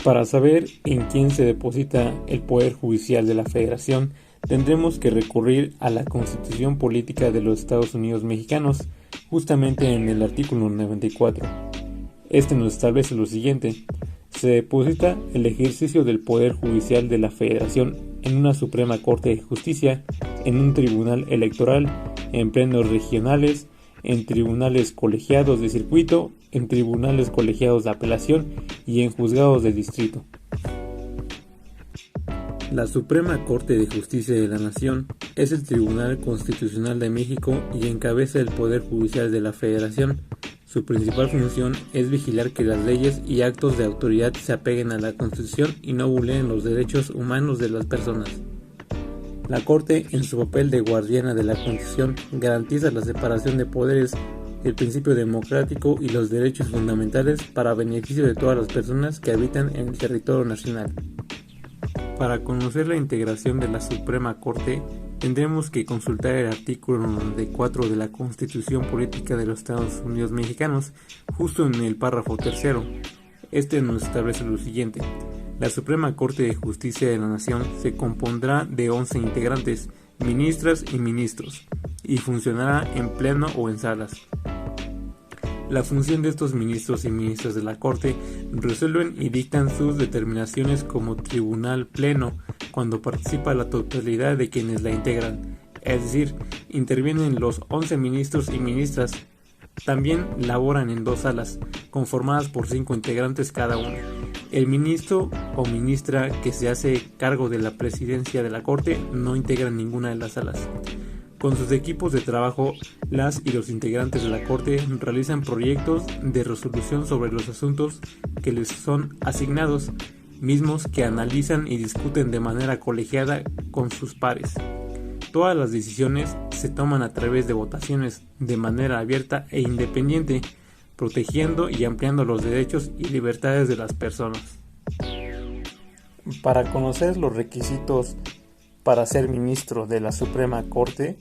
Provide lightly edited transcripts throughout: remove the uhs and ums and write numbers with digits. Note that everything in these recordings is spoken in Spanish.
Para saber en quién se deposita el Poder Judicial de la Federación, tendremos que recurrir a la Constitución Política de los Estados Unidos Mexicanos, justamente en el artículo 94. Este nos establece lo siguiente: se deposita el ejercicio del Poder Judicial de la Federación en una Suprema Corte de Justicia, en un tribunal electoral, en plenos regionales, en tribunales colegiados de circuito, en tribunales colegiados de apelación y en juzgados de distrito. La Suprema Corte de Justicia de la Nación es el Tribunal Constitucional de México y encabeza el Poder Judicial de la Federación. Su principal función es vigilar que las leyes y actos de autoridad se apeguen a la Constitución y no vulneren los derechos humanos de las personas. La Corte, en su papel de guardiana de la Constitución, garantiza la separación de poderes, el principio democrático y los derechos fundamentales para beneficio de todas las personas que habitan en el territorio nacional. Para conocer la integración de la Suprema Corte, tendremos que consultar el artículo 94 de la Constitución Política de los Estados Unidos Mexicanos, justo en el párrafo tercero. Este nos establece lo siguiente: la Suprema Corte de Justicia de la Nación se compondrá de 11 integrantes, ministras y ministros, y funcionará en pleno o en salas. La función de estos ministros y ministras de la Corte: resuelven y dictan sus determinaciones como tribunal pleno cuando participa la totalidad de quienes la integran, es decir, intervienen los 11 ministros y ministras. También laboran en 2 salas, conformadas por 5 integrantes cada una. El ministro o ministra que se hace cargo de la presidencia de la Corte no integra ninguna de las salas. Con sus equipos de trabajo, las y los integrantes de la Corte realizan proyectos de resolución sobre los asuntos que les son asignados, mismos que analizan y discuten de manera colegiada con sus pares. Todas las decisiones se toman a través de votaciones de manera abierta e independiente, protegiendo y ampliando los derechos y libertades de las personas. Para conocer los requisitos para ser ministro de la Suprema Corte,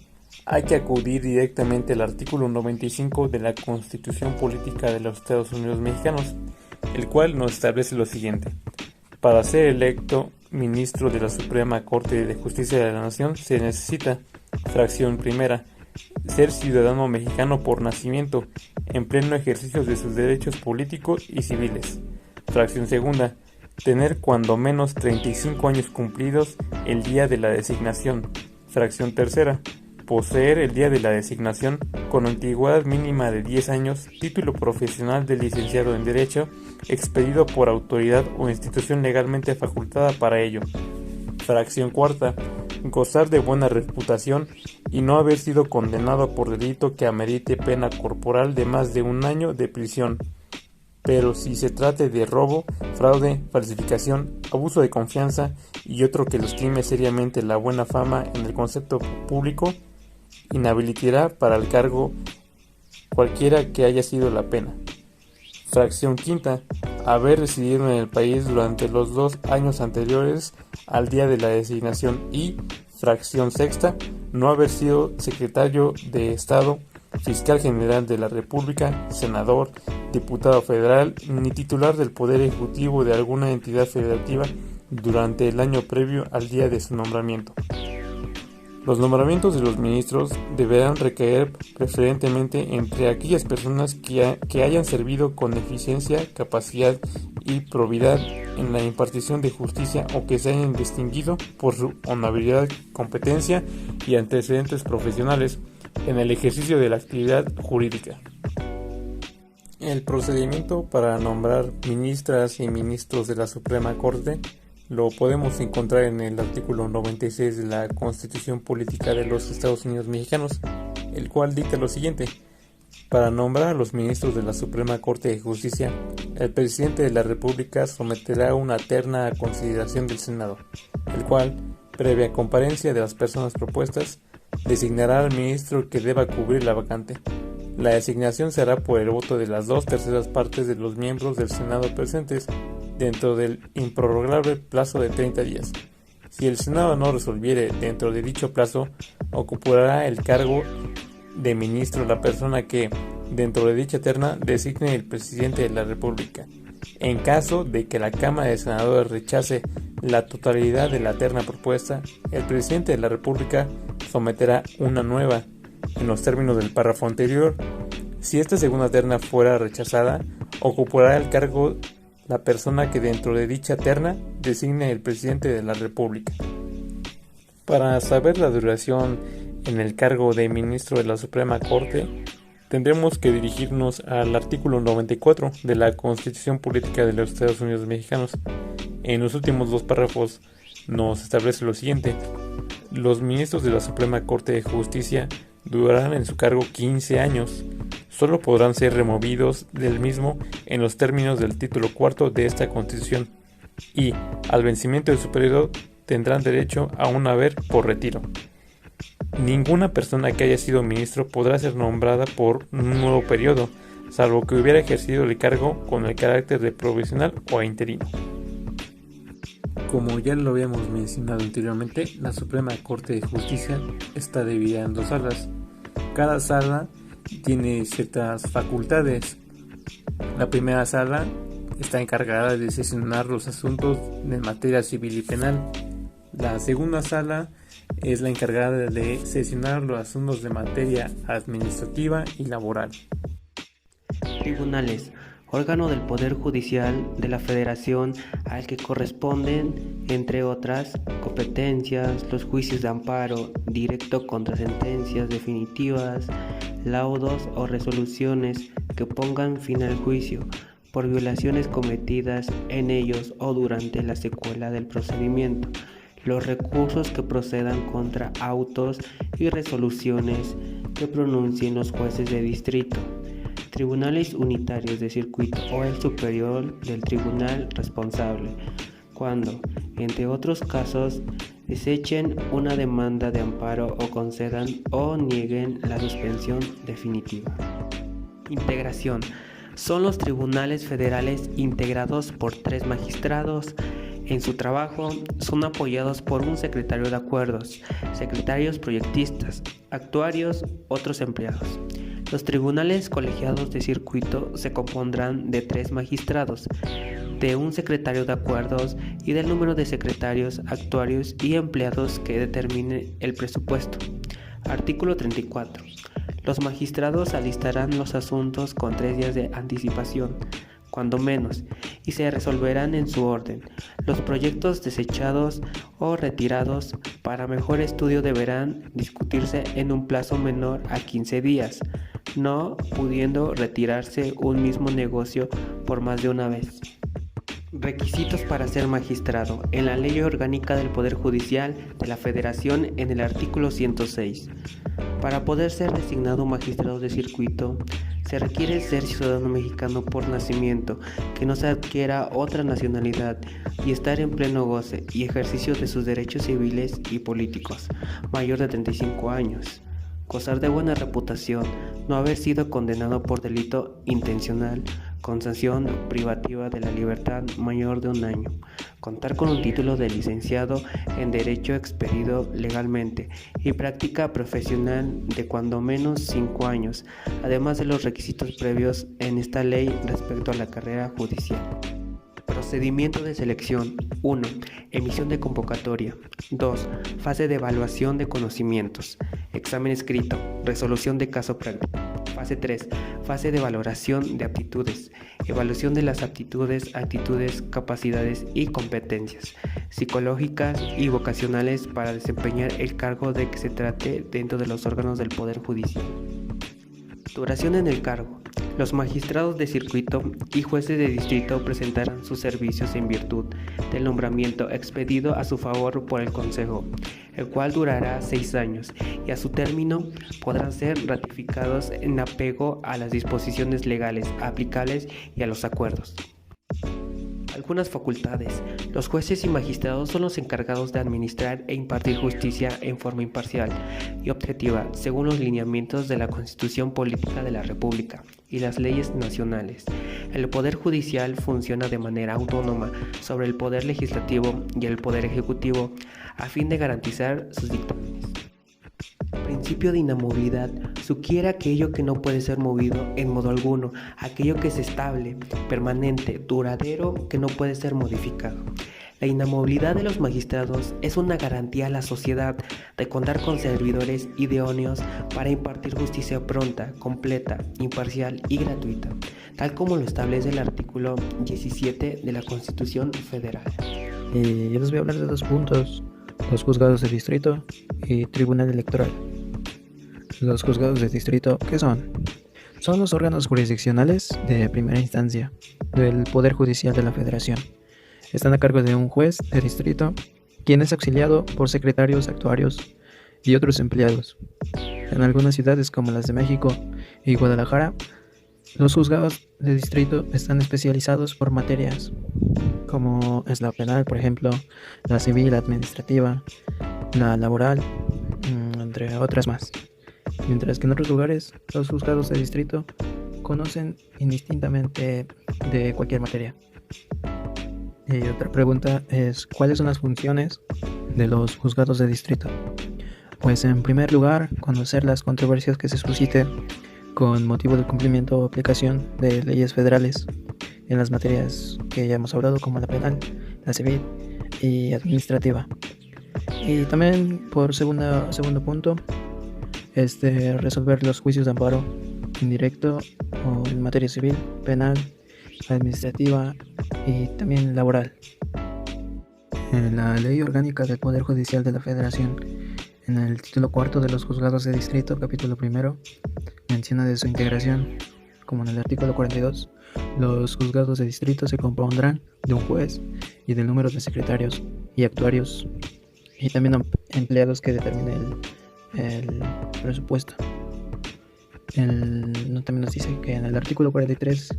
hay que acudir directamente al artículo 95 de la Constitución Política de los Estados Unidos Mexicanos, el cual nos establece lo siguiente: para ser electo ministro de la Suprema Corte de Justicia de la Nación se necesita, fracción primera, ser ciudadano mexicano por nacimiento, en pleno ejercicio de sus derechos políticos y civiles. Fracción segunda, tener cuando menos 35 años cumplidos el día de la designación. Fracción tercera, poseer el día de la designación, con antigüedad mínima de 10 años, título profesional de licenciado en Derecho, expedido por autoridad o institución legalmente facultada para ello. Fracción cuarta, gozar de buena reputación y no haber sido condenado por delito que amerite pena corporal de más de 1 año de prisión, pero si se trate de robo, fraude, falsificación, abuso de confianza y otro que lastime seriamente la buena fama en el concepto público, inhabilitará para el cargo cualquiera que haya sido la pena. Fracción quinta, haber residido en el país durante los 2 años anteriores al día de la designación y, fracción sexta, no haber sido secretario de Estado, fiscal general de la República, senador, diputado federal, ni titular del Poder Ejecutivo de alguna entidad federativa durante el año previo al día de su nombramiento. Los nombramientos de los ministros deberán recaer preferentemente entre aquellas personas que hayan servido con eficiencia, capacidad y probidad en la impartición de justicia o que se hayan distinguido por su honorabilidad, competencia y antecedentes profesionales en el ejercicio de la actividad jurídica. El procedimiento para nombrar ministras y ministros de la Suprema Corte lo podemos encontrar en el artículo 96 de la Constitución Política de los Estados Unidos Mexicanos, el cual dicta lo siguiente: para nombrar a los ministros de la Suprema Corte de Justicia, el presidente de la República someterá una terna a consideración del Senado, el cual, previa comparencia de las personas propuestas, designará al ministro que deba cubrir la vacante. La designación se hará por el voto de las 2/3 partes de los miembros del Senado presentes, dentro del improrrogable plazo de 30 días. Si el Senado no resolviere dentro de dicho plazo, ocupará el cargo de ministro la persona que, dentro de dicha terna, designe el presidente de la República. En caso de que la Cámara de Senadores rechace la totalidad de la terna propuesta, el presidente de la República someterá una nueva, en los términos del párrafo anterior. Si esta segunda terna fuera rechazada, ocupará el cargo la persona que dentro de dicha terna designe el presidente de la República. Para saber la duración en el cargo de ministro de la Suprema Corte, tendremos que dirigirnos al artículo 94 de la Constitución Política de los Estados Unidos Mexicanos. En los últimos dos párrafos nos establece lo siguiente: los ministros de la Suprema Corte de Justicia durarán en su cargo 15 años. Solo podrán ser removidos del mismo en los términos del título cuarto de esta Constitución y, al vencimiento de su periodo, tendrán derecho a un haber por retiro. Ninguna persona que haya sido ministro podrá ser nombrada por un nuevo periodo, salvo que hubiera ejercido el cargo con el carácter de provisional o interino. Como ya lo habíamos mencionado anteriormente, la Suprema Corte de Justicia está dividida en dos salas. Cada sala tiene ciertas facultades. La primera sala está encargada de sesionar los asuntos de materia civil y penal. La segunda sala es la encargada de sesionar los asuntos de materia administrativa y laboral. Tribunales, órgano del Poder Judicial de la Federación al que corresponden, entre otras competencias, los juicios de amparo directo contra sentencias definitivas, laudos o resoluciones que pongan fin al juicio por violaciones cometidas en ellos o durante la secuela del procedimiento, los recursos que procedan contra autos y resoluciones que pronuncien los jueces de distrito, tribunales unitarios de circuito o el superior del tribunal responsable, cuando, entre otros casos, desechen una demanda de amparo o concedan o nieguen la suspensión definitiva. Integración. Son los tribunales federales integrados por 3 magistrados. En su trabajo son apoyados por un secretario de acuerdos, secretarios proyectistas, actuarios, otros empleados. Los tribunales colegiados de circuito se compondrán de 3 magistrados, de un secretario de acuerdos y del número de secretarios, actuarios y empleados que determine el presupuesto. Artículo 34. Los magistrados alistarán los asuntos con 3 días de anticipación, cuando menos, y se resolverán en su orden. Los proyectos desechados o retirados para mejor estudio deberán discutirse en un plazo menor a 15 días, no pudiendo retirarse un mismo negocio por más de una vez. Requisitos para ser magistrado. En la Ley Orgánica del Poder Judicial de la Federación, en el artículo 106. Para poder ser designado magistrado de circuito, se requiere ser ciudadano mexicano por nacimiento, que no se adquiera otra nacionalidad y estar en pleno goce y ejercicio de sus derechos civiles y políticos, mayor de 35 años. Gozar de buena reputación, no haber sido condenado por delito intencional con sanción privativa de la libertad mayor de 1 año, contar con un título de licenciado en Derecho expedido legalmente y práctica profesional de cuando menos 5 años, además de los requisitos previos en esta ley respecto a la carrera judicial. Procedimiento de selección. 1. Emisión de convocatoria. 2. Fase de evaluación de conocimientos. Examen escrito. Resolución de caso práctico. Fase 3. Fase de valoración de aptitudes. Evaluación de las aptitudes, actitudes, capacidades y competencias psicológicas y vocacionales para desempeñar el cargo de que se trate dentro de los órganos del Poder Judicial. Duración en el cargo. Los magistrados de circuito y jueces de distrito presentarán sus servicios en virtud del nombramiento expedido a su favor por el Consejo, el cual durará 6 años y a su término podrán ser ratificados en apego a las disposiciones legales aplicables y a los acuerdos. Algunas facultades. Los jueces y magistrados son los encargados de administrar e impartir justicia en forma imparcial y objetiva, según los lineamientos de la Constitución Política de la República. y las leyes nacionales. El Poder Judicial funciona de manera autónoma sobre el Poder Legislativo y el Poder Ejecutivo a fin de garantizar sus dictámenes. El principio de inamovilidad sugiere aquello que no puede ser movido en modo alguno, aquello que es estable, permanente, duradero, que no puede ser modificado. La inamovilidad de los magistrados es una garantía a la sociedad de contar con servidores idóneos para impartir justicia pronta, completa, imparcial y gratuita, tal como lo establece el artículo 17 de la Constitución Federal. Y yo les voy a hablar de 2 puntos: los juzgados de distrito y tribunal electoral. Los juzgados de distrito, ¿qué son? Son los órganos jurisdiccionales de primera instancia del Poder Judicial de la Federación. Están a cargo de un juez de distrito, quien es auxiliado por secretarios, actuarios y otros empleados. En algunas ciudades como las de México y Guadalajara, los juzgados de distrito están especializados por materias, como es la penal, por ejemplo, la civil, la administrativa, la laboral, entre otras más. Mientras que en otros lugares, los juzgados de distrito conocen indistintamente de cualquier materia. Y otra pregunta es, ¿cuáles son las funciones de los juzgados de distrito? Pues en primer lugar, conocer las controversias que se susciten con motivo del cumplimiento o aplicación de leyes federales en las materias que ya hemos hablado, como la penal, la civil y administrativa. Y también por segundo punto, resolver los juicios de amparo indirecto o en materia civil, penal, administrativa y también laboral. En la Ley Orgánica del Poder Judicial de la Federación, en el título 4 de los juzgados de distrito, capítulo 1, menciona de su integración, como en el artículo 42, los juzgados de distrito se compondrán de un juez y del número de secretarios y actuarios y también empleados que determine el presupuesto. También nos dice que en el artículo 43,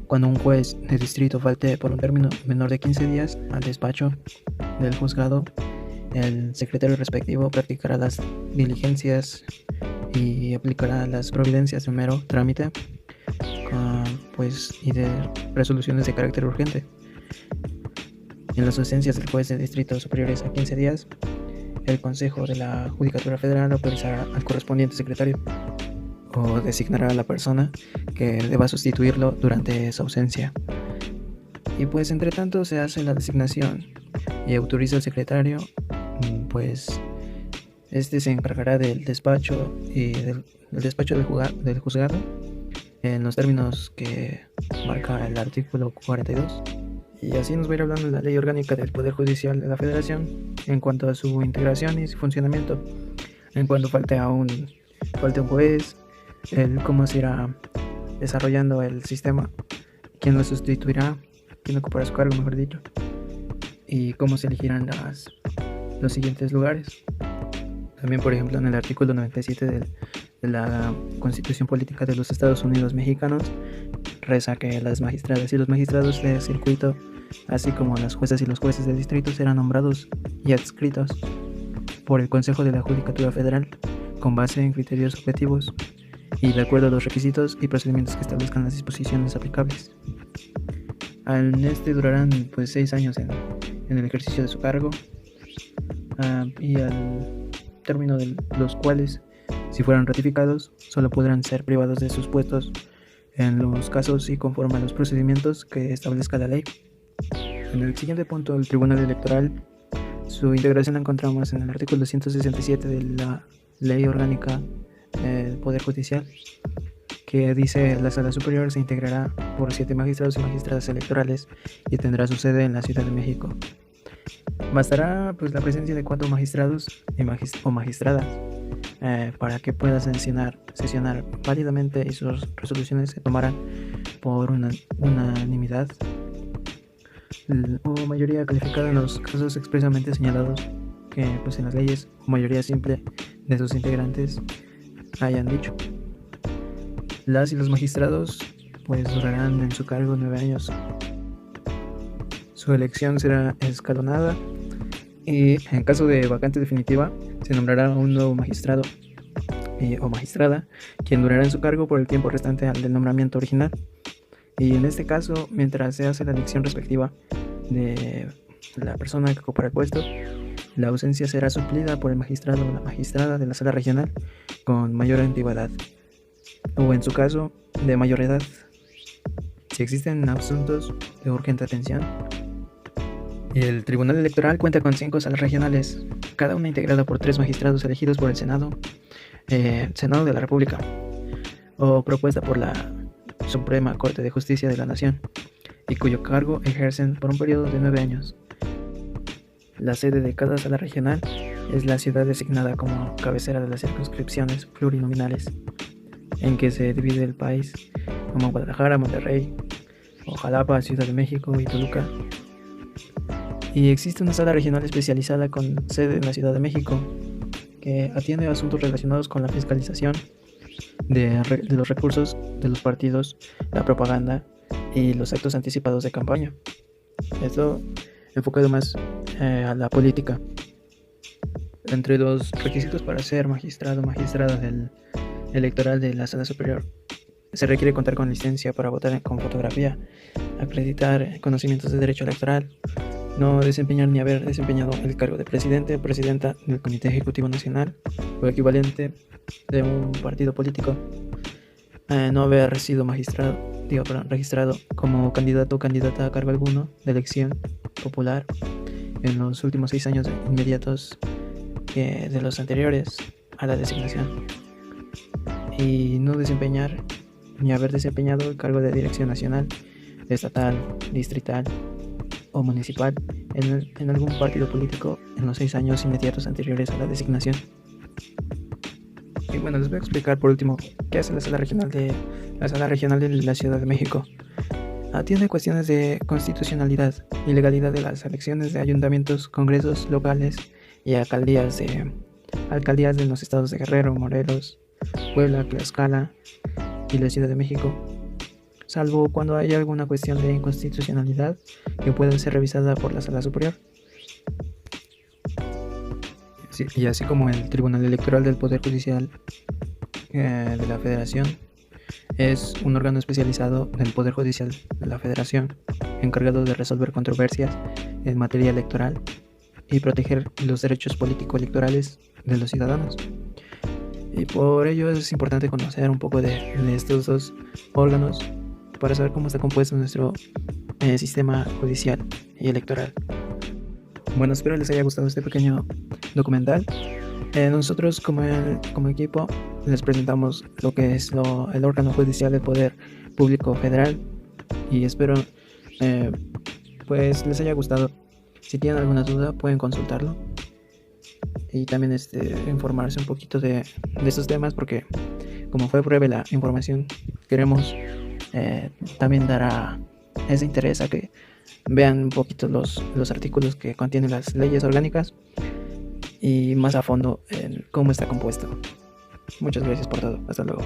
cuando un juez de distrito falte por un término menor de 15 días al despacho del juzgado, el secretario respectivo practicará las diligencias y aplicará las providencias de mero trámite y de resoluciones de carácter urgente. En las ausencias del juez de distrito superiores a 15 días, el Consejo de la Judicatura Federal autorizará al correspondiente secretario o designará a la persona que deba sustituirlo durante esa ausencia. Y pues entre tanto se hace la designación y autoriza al secretario, pues se encargará del despacho y del despacho del juzgado en los términos que marca el artículo 42. Y así nos va a ir hablando la Ley Orgánica del Poder Judicial de la Federación en cuanto a su integración y su funcionamiento. En cuanto falte un juez, cómo se irá desarrollando el sistema, quién lo sustituirá, quién ocupará su cargo, mejor dicho, y cómo se elegirán los siguientes lugares. También, por ejemplo, en el artículo 97 de la Constitución Política de los Estados Unidos Mexicanos, reza que las magistradas y los magistrados de circuito, así como las juezas y los jueces de distrito, serán nombrados y adscritos por el Consejo de la Judicatura Federal con base en criterios objetivos y de acuerdo a los requisitos y procedimientos que establezcan las disposiciones aplicables. Durarán 6 años en el ejercicio de su cargo, y al término de los cuales, si fueran ratificados, solo podrán ser privados de sus puestos en los casos y conforme a los procedimientos que establezca la ley. En el siguiente punto, el Tribunal Electoral, su integración la encontramos en el artículo 167 de la Ley Orgánica del Poder Judicial, que dice: la Sala Superior se integrará por 7 magistrados y magistradas electorales y tendrá su sede en la Ciudad de México. Bastará la presencia de 4 magistrados o magistradas para que pueda sesionar válidamente, y sus resoluciones se tomarán por unanimidad o mayoría calificada en los casos expresamente señalados que en las leyes o mayoría simple de sus integrantes hayan dicho. Las y los magistrados durarán en su cargo 9 años. Su elección será escalonada y en caso de vacante definitiva se nombrará un nuevo magistrado o magistrada, quien durará en su cargo por el tiempo restante al del nombramiento original. Y en este caso, mientras se hace la elección respectiva de la persona que ocupará el puesto, la ausencia será suplida por el magistrado o la magistrada de la sala regional con mayor antigüedad, o en su caso, de mayor edad. Si existen asuntos de urgente atención, el Tribunal Electoral cuenta con 5 salas regionales, cada una integrada por 3 magistrados elegidos por el Senado de la República, o propuesta por la Suprema Corte de Justicia de la Nación, y cuyo cargo ejercen por un periodo de 9 años. La sede de cada sala regional es la ciudad designada como cabecera de las circunscripciones plurinominales, en que se divide el país, como Guadalajara, Monterrey, o Jalapa, Ciudad de México y Toluca. Y existe una sala regional especializada con sede en la Ciudad de México, que atiende asuntos relacionados con la fiscalización de los recursos de los partidos, la propaganda y los actos anticipados de campaña. Esto enfocado más a la política. Entre los requisitos para ser magistrado o magistrada del electoral de la sala superior, se requiere contar con licencia para votar con fotografía, acreditar conocimientos de derecho electoral, no desempeñar ni haber desempeñado el cargo de presidente o presidenta del Comité Ejecutivo Nacional o equivalente de un partido político, no haber sido registrado como candidato o candidata a cargo alguno de elección popular en los últimos 6 años inmediatos de los anteriores a la designación, y no desempeñar ni haber desempeñado el cargo de dirección nacional, estatal, distrital o municipal en algún partido político en los 6 años inmediatos anteriores a la designación. Y bueno, les voy a explicar por último qué hace la sala regional de la Ciudad de México. Atiende cuestiones de constitucionalidad y legalidad de las elecciones de ayuntamientos, congresos locales y alcaldías de los estados de Guerrero, Morelos, Puebla, Tlaxcala y la Ciudad de México, salvo cuando haya alguna cuestión de inconstitucionalidad que pueda ser revisada por la Sala Superior. Sí, y así como el Tribunal Electoral del Poder Judicial de la Federación es un órgano especializado del Poder Judicial de la Federación, encargado de resolver controversias en materia electoral y proteger los derechos político-electorales de los ciudadanos. Y por ello es importante conocer un poco de estos dos órganos para saber cómo está compuesto nuestro sistema judicial y electoral. Bueno, espero les haya gustado este pequeño documental. Nosotros como equipo les presentamos lo que es el órgano judicial del Poder Público Federal, y espero pues les haya gustado. Si tienen alguna duda pueden consultarlo y también informarse un poquito de estos temas, porque como fue breve la información, queremos también dar a ese interés a que vean un poquito los artículos que contienen las leyes orgánicas y más a fondo en cómo está compuesto. Muchas gracias por todo. Hasta luego.